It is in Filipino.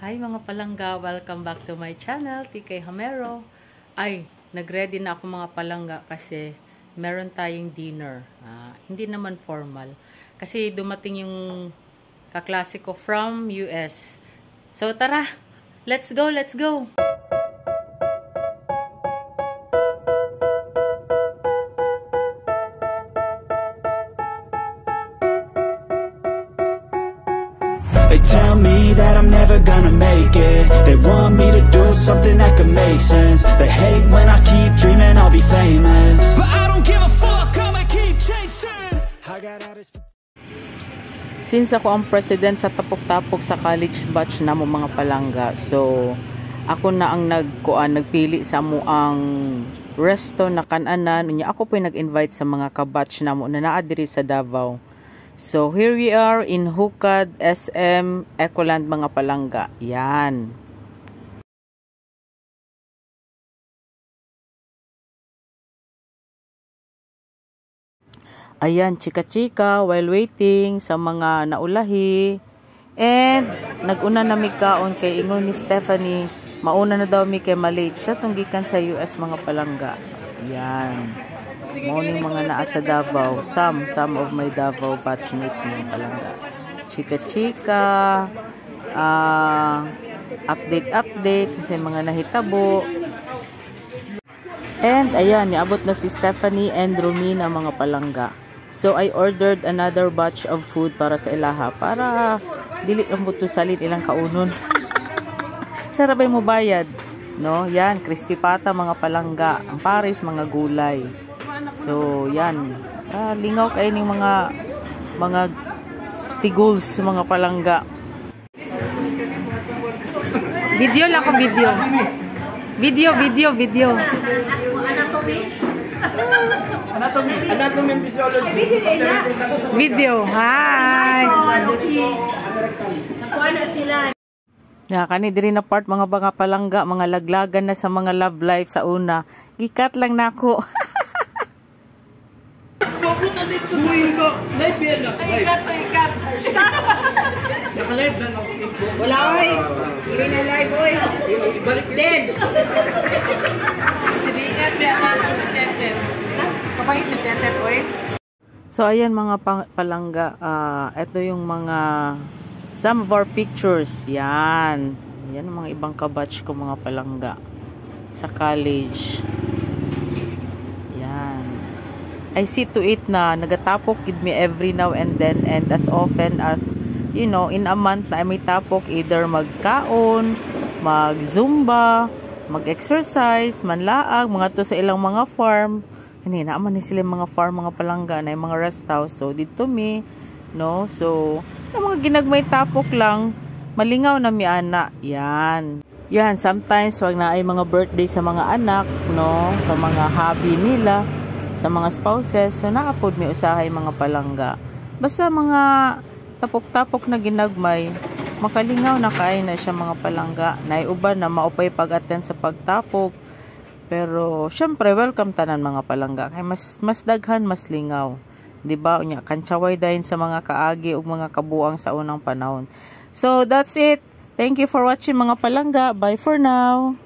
Hi mga palangga, welcome back to my channel, TK Hamero. Ay, nagready na ako mga palangga kasi meron tayong dinner. Hindi naman formal. Kasi dumating yung kaklase ko from US. So tara, let's go, let's go! They tell me that I'm never gonna make it. They want me to do something that could make sense. They hate when I keep dreaming I'll be famous, but I don't give a fuck, I'ma keep chasing. I got all this. Since ako ang president sa tapok-tapok sa college batch na mo mga palangga, so ako na ang nagpili sa mo ang resto na kananan. Ako po yung nag-invite sa mga kabatch na mo na naadiri sa Davao. So, here we are in Hukad, SM, Ecoland mga palangga. Yan. Ayan, chika-chika while waiting sa mga naulahi. And, nag-una na mi kaon kay ingon ni Stephanie. Mauna na daw mi kay malate. Siya tunggikan sa US mga palangga. Yan. Morning mga naa sa Davao. Some of my Davao batchmates mga palangga. Chika-chika. Update kasi mga nahitabo. And ayan, niabot na si Stephanie and Romina mga palangga. So I ordered another batch of food para sa ilaha. Para dili lang buto salit ilang kaunon. Sarabay mo bayad. No? Yan, crispy pata mga palangga. Ang paris mga gulay. So, yan. Lingaw kayo ng mga tiguls, mga palangga. Video lang ako, video. Video. Anatomy physiology. Video. Hi. Nakuha na sila. Kani diri na part mga palangga, mga laglagan na sa mga love life sa una. Gikat lang nako. Ikat. Naka-live lang ako. Wala oy. Hindi na live oy. Balik din. Sibigat ba ako si Tetet. Kapait ni Tetet oy. So ayan mga palangga, ito yung mga some of our pictures. Yan ang mga ibang kabatch ko mga palangga sa college. I see to it na nagatapok with me every now and then, and as often as, you know, in a month na may tapok, either magkaon, mag-zumba, mag-exercise, manlaag, mga to sa ilang mga farm. Kanina, naman ni sila mga farm, mga palangga, na yung mga rest house. So, dito mi, no? So, yung mga ginagmay tapok lang, malingaw na mi ana. Yan, sometimes, wag na ay mga birthday sa mga anak, no? Sa mga hobby nila, sa mga spouses, so naapod may usahay mga palangga. Basta mga tapok-tapok na ginagmay, makalingaw na kain na siya mga palangga. Naiuban na maupay pag-attend sa pagtapok. Pero syempre welcome tanan mga palangga. Kay mas daghan mas lingaw. Di ba? Unya kantsaway dahin sa mga kaagi ug mga kabuang sa unang panahon. So that's it. Thank you for watching mga palangga. Bye for now.